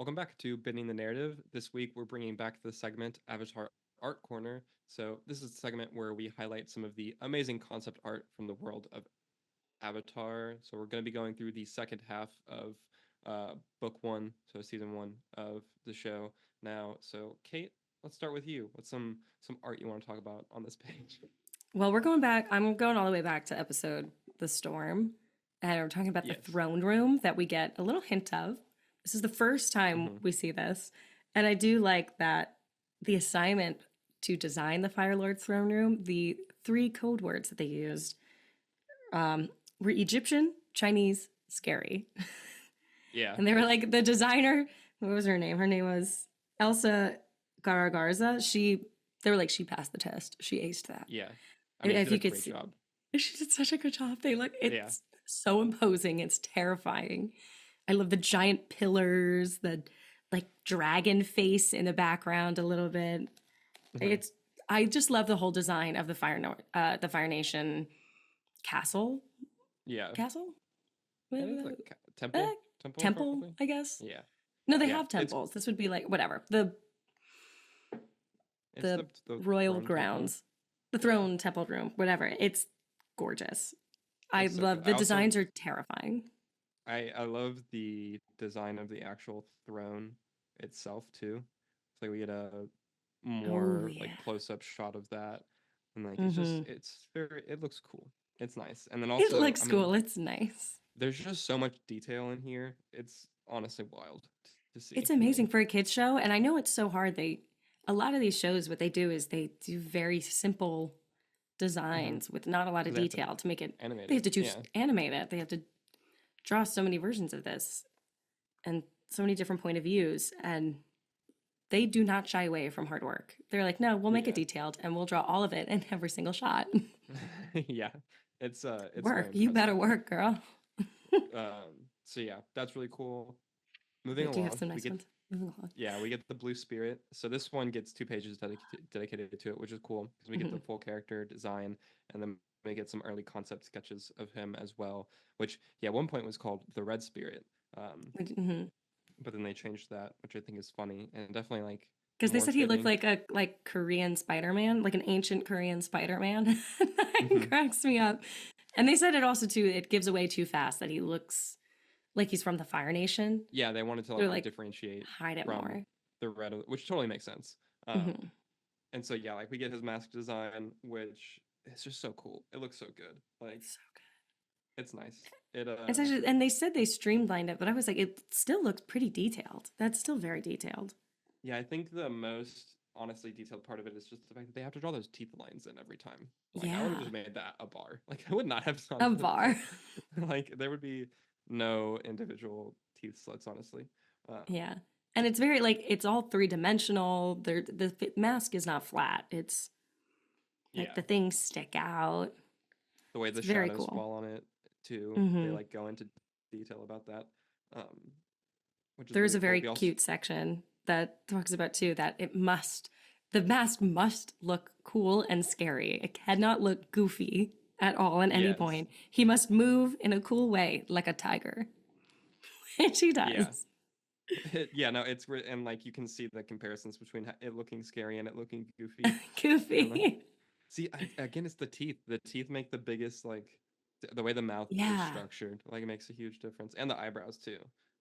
welcome back to Bending the Narrative. This week we're bringing back the segment Avatar Art Corner. So, this is the segment where we highlight some of the amazing concept art from the world of Avatar. So, we're going to be going through the second half of book one, so season one of the show now. So, Kate, let's start with you. What's some art you want to talk about on this page? Well, we're going back. I'm going all the way back to episode The Storm. And we're talking about the Yes. throne room that we get a little hint of. This is the first time Mm-hmm. we see this. And I do like that the assignment to design the Fire Lord's throne room, the three code words that they used were Egyptian, Chinese, scary. Yeah. And they were like, the designer, what was her name? Her name was Elsa Garagarza. They were like, she passed the test. She aced that. Yeah. I And mean, if did a you could great see, job. she did such a good job. It's Yeah. so imposing. It's terrifying. I love the giant pillars, the like dragon face in the background a little bit. Mhm. I just love the whole design of the the Fire Nation castle. Yeah. Castle? And it's like Uh, temple, temple, probably. I guess. Yeah. No, they Yeah. have temples. This would be like whatever. The It's the the royal throne temple. grounds. The Yeah. throne temple room, whatever. It's gorgeous. I It's so good. love the designs are terrifying. I love the design of the actual throne itself too. It's like we get a Oh more like yeah. close up shot of that. And like Mm-hmm. it looks cool. It's nice. And then It also, I looks mean, cool. It's nice. there's just so much detail in here. It's honestly wild to It's see. amazing Like for a kids show, and I know it's so hard. A lot of these shows, what they do is they do very simple mhm, designs with not a lot of because they have to detail to make it. animate They have it. to Yeah. animate it. They have to draw so many versions of this and so many different point of views, and they do not shy away from hard work. They're like, no, we'll make it Yeah. detailed and we'll draw all of it in every single shot. Yeah. It's Work, very you better impressive. work, girl. So yeah, that's really cool. They Moving do have along, some we nice get ones. Moving along. yeah, we get the blue spirit. So this one gets 2 pages dedicated to it, which is cool because we get the Mhm. full character design, and then we get some early concept sketches of him as well. Which yeah, at one point was called the red spirit, um, Mhm. but then they changed that, which I think is funny and definitely like Because they more said he looked fitting. like a Korean Spider-Man, like an ancient Korean Spider-Man. That Hmm. cracks me up. And they said it also too, it gives away too fast that he looks like he's from the Fire Nation. Yeah, they wanted to They're like like, differentiate hide it from more. the red, which totally makes sense. Hmm. And so yeah, like we get his mask design, which is just so cool. It looks so good. Like So good. it's nice. It It's actually, and they said they streamlined it, but I was like, it still looks pretty detailed. That's still very detailed. Yeah, I think the most honestly detailed part of it is just the fact that they have to draw those teeth lines in every time. Like I would have Yeah. just made that a bar. Like I would not have drawn A them bar. there. Like there would be no individual teeth slits, honestly. Yeah. And it's very like, it's all three-dimensional. Mask is not flat. It's like Yeah, the things stick out. the way It's the very shadows cool. fall on it too. They Hmm. like go into detail about that, um, which is There is really a cool. very We also cute section that talks about too that the mask must look cool and scary. It cannot look goofy at all at any yes, point. He must move in a cool way like a tiger, which he yeah. does. Yeah, no, and like you can see the comparisons between it looking scary and it looking goofy. And like, Goofy. see, again, it's the teeth. The teeth make the biggest like the way the mouth is Yeah. structured. Like it makes a huge difference, and the eyebrows too.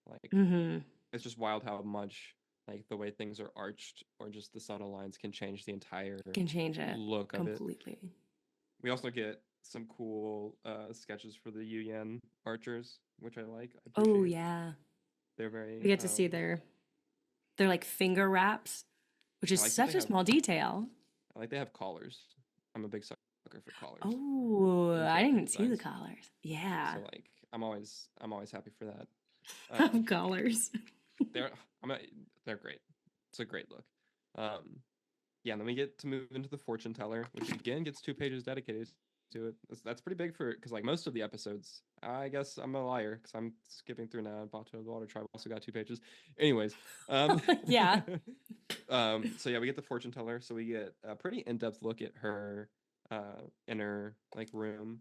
Like Hmm. it's just wild how much like the way things are arched or just the subtle lines can change the entire Can change it look of it. completely. We also get some cool sketches for the Yu Yan archers, which I like. I Oh appreciate. yeah. They're We very get to see their like finger wraps, which I is like that they such a have small detail. I like they have collars. I'm a big sucker for collars Oh, and I didn't character even see the designs. collars. Yeah. So like I'm always happy for that. Of Um, collars. they're I'm a, they're great. It's a great look. Um, yeah, and then we get to move into the fortune teller, which again gets 2 pages dedicated to it. That's pretty big for because like most of the episodes, I guess I'm a liar because I'm skipping through now. Batu the Water Tribe also got 2 pages. Anyways, um, Yeah. so yeah, we get the fortune teller. So we get a pretty in-depth look at her inner like room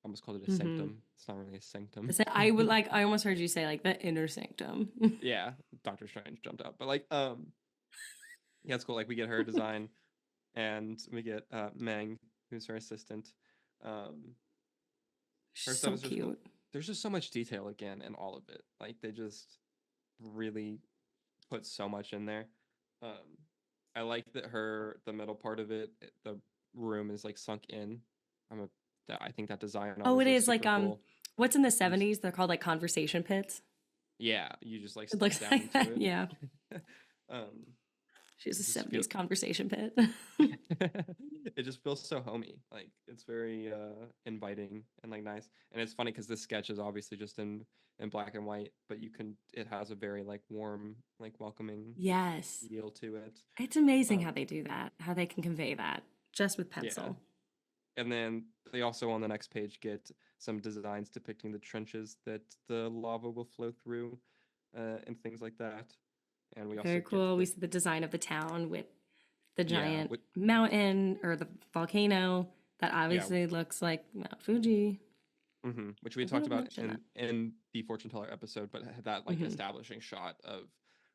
almost called it a Mm-hmm. sanctum. It's not really a sanctum. I would like. I almost heard you say like the inner sanctum. Yeah, Doctor Strange jumped out, but like yeah, it's cool. Like we get her design, and we get Meng, who's her assistant. Um, her She's stuff so is just cool. cute. There's just so much detail again in all of it. Like they just really put so much in there. Um, I like that the middle part of the room is like sunk in. I'm a I think that design Oh, always it looks is like super cool. what's in the You just 70s? They're called like conversation pits. yeah, you just like It step looks down like into that. it. Yeah. um, She's it a just feel 70s conversation pit. it just feels so homey. Like it's very inviting and like nice. And it's funny because this sketch is obviously just in black and white, but it has a very like warm, like welcoming Yes. feel to it. It's amazing how Um, they do that, how they can convey that just with yeah. pencil. And then they also on the next page get some designs depicting the trenches that the lava will flow through, and things like that. And we also Very get cool. We the see the design of the town with the yeah, giant mountain or the volcano that yeah, obviously looks like Mount Fuji. which we I had think talked I've about mentioned that. in the fortune teller episode, but that like Hmm. establishing shot of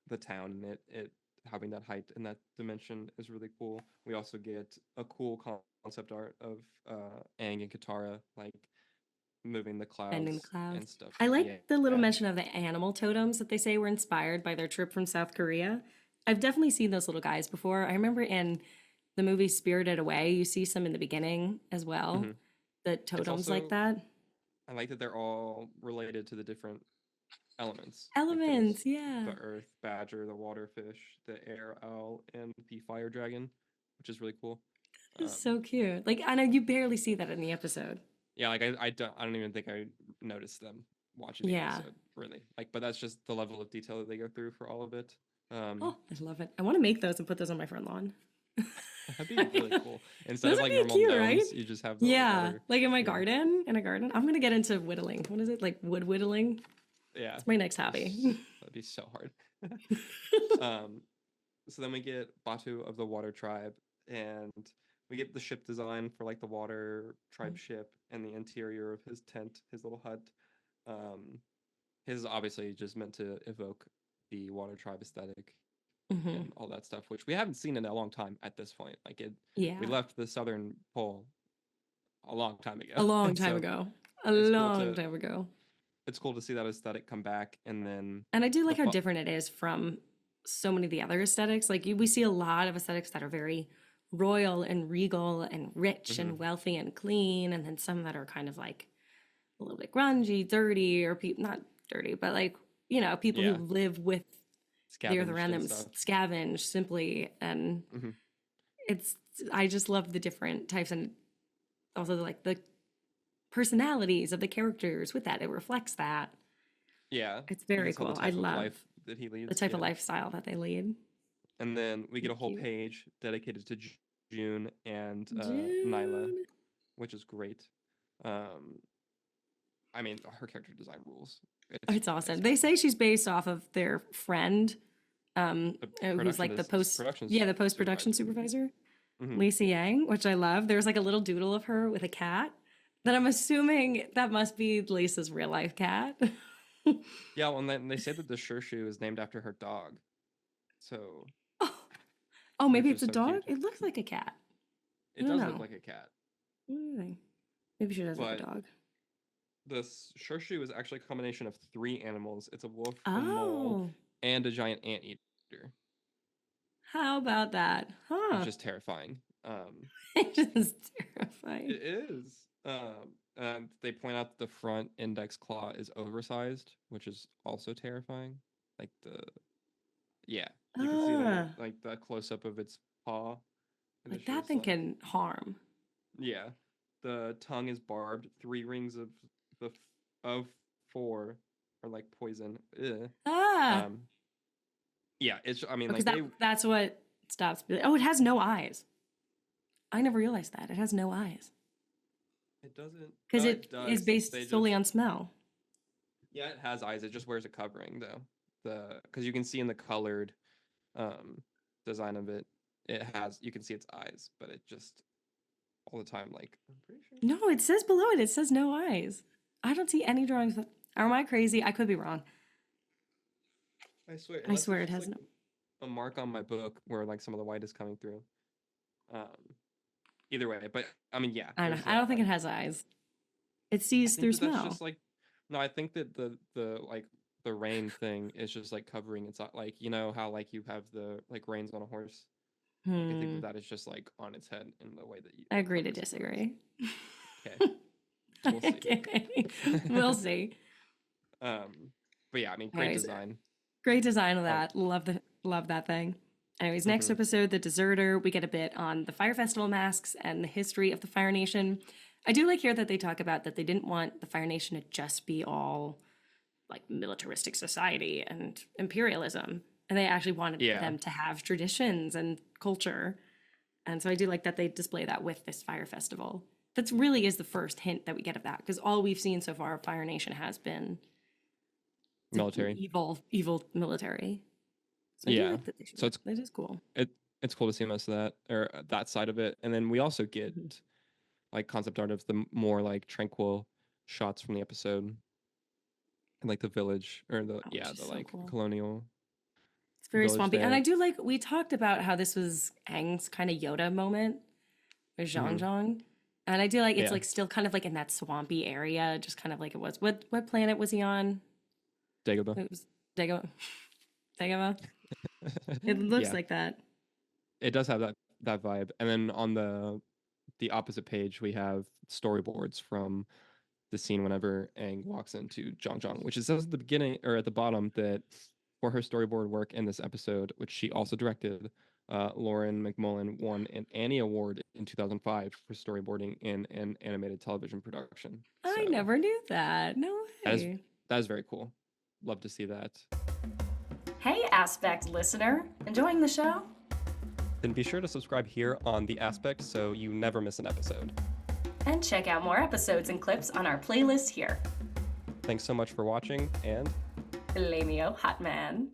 the town and it having that height and that dimension is really cool. We also get a cool concept art of Aang and Katara like moving the Bending the clouds and clouds. stuff. I like Yeah. the little mention of the animal totems that they say were inspired by their trip from South Korea. I've definitely seen those little guys before. I remember in the movie Spirited Away, you see some in the beginning as well, hmm the It's totems like also that. I like that they're all related to the different elements. Like there's Elements, yeah. the earth badger, the water fish, the air owl, and the fire dragon, which is really cool. It's Um, so cute. Like I know you barely see that in the episode. yeah, like I don't even think I noticed them watching the Yeah. episode really. Like, but that's just the level of detail that they go through for all of it. Um, Oh, I love it. I want to make those and put those on my front lawn. that'd be really cool. Instead Those of would like be normal cute, right? gnomes, you just have the little Yeah, water. like in my Yeah, garden, in a garden. I'm gonna get into whittling. What is it? Like wood whittling? yeah, It's my next hobby. that'd be so hard. um, so then we get Batu of the Water Tribe, and we get the ship design for like the Water Tribe ship and the interior of his tent, his little hut. Um, his is obviously just meant to evoke the Water Tribe aesthetic Hmm. and all that stuff, which we haven't seen in a long time at this point. We Yeah, left the Southern Pole a long time a ago, long and time so ago. A it's cool long to time ago. see that aesthetic come back, and then And I do the like how fu- different it is from so many of the other aesthetics. Like we see a lot of aesthetics that are very royal and regal and rich Mhm. and wealthy and clean, and then some that are kind of like a little bit grungy, dirty, or people not dirty, but like people who Yeah, live with the earth scavenged around and them, stuff. scavenge simply, and Hmm it's I just love the different types and also like the personalities of the characters with that. It reflects that. Yeah, It's you can very tell the cool. I type of life love that he the leads. type of Yeah, lifestyle that they lead. and then we get a whole Cute. page dedicated to June and Nyla, June. which is great. Um, I mean, her character design rules. It's awesome. It's They say she's based off of their friend, the who's like the production post production supervisor. supervisor, Hmm Lisa Yang, which I love. There's like a little doodle of her with a cat that I'm assuming that must be Lisa's real life cat. Yeah, well, and then they say that the Shurshu is named after her dog, so Oh, oh, maybe which it's is a so dog. cute. It looks like a cat. I It don't does look know. like a cat, What do you think? Maybe she does have a but dog. the Shurshu is actually a combination of three animals. It's a wolf, a mole, Oh, and a giant anteater, how about that? which Huh. is terrifying. It is terrifying. It is. And they point out that the front index claw is oversized, which is also terrifying. Like yeah, you can see the Ah, like the close up of its paw. It like just that shows thing some. can harm. Yeah, the tongue is barbed. 3 rings of the of 4 are like poison. Ugh. Ah, Um, yeah, it's. I mean, because like they. that's what stops. Oh, it has no eyes. I never realized that it has no eyes It doesn't. because It it is does. They based solely just. on smell. Yeah, it has eyes. It just wears a covering though. Because you can see in the colored um design of it, it has you can see its eyes, but it just all the time. Like, I'm pretty sure. No, it says below it. It says no eyes. I don't see any drawings. Or am I crazy? I could be wrong. I swear, I unless swear it's it just has like no. a mark on my book where like some of the white is coming through. Um, Either way, but I mean, yeah, I don't know. there's I that. don't think it Like, has eyes. It I sees think through that that's smell. just like, no, I think that the like the rain thing is just like covering its like you know how like you have the like reins on a horse. Like I think that Hmm. that is just like on its head in the way that I it agree to covers its eyes. disagree. Okay, we'll see. Okay. We'll see. um, but yeah, I mean, great Anyways, design. great design of Um, that. Love that thing. Anyways, next mhm. episode, The Deserter, we get a bit on the Fire Festival masks and the history of the Fire Nation. I do like here that they talk about that they didn't want the Fire Nation to just be all like militaristic society and imperialism. And they actually wanted Yeah, them to have traditions and culture. And so I do like that they display that with this Fire Festival. That really is the first hint that we get of that, because all we've seen so far of Fire Nation has been the military. evil military. So I do Yeah, like that they show so that. That is cool. it it's cool to see most of that or that side of it, and then we also get Mhm. like concept art of the more like tranquil shots from the episode and like the village or the Oh, yeah which is the so like cool. colonial It's very village swampy. And I there. do like, we talked about how this was Aang's kind of Yoda moment with Zhang Hmm. Zhang. And I do like it's Yeah, like still kind of like in that swampy area, just kind of like it was. What planet was he on? Dagobah. It was Dagobah. Dagobah. It looks Yeah, like that. it does have that vibe. And then on the opposite page, we have storyboards from the scene whenever Aang walks into Zhang, which it says at the beginning or at the bottom that for her storyboard work in this episode, which she also directed, Lauren McMullen won an Annie Award in 2005 for storyboarding in an animated television production. I So never knew that. No that is way. that is very cool. Love to see that. Hey, Aspect listener. Enjoying the show? Then be sure to subscribe here on The Aspect so you never miss an episode. And check out more episodes and clips on our playlist here. Thanks so much for watching, and Lamio Hot Man.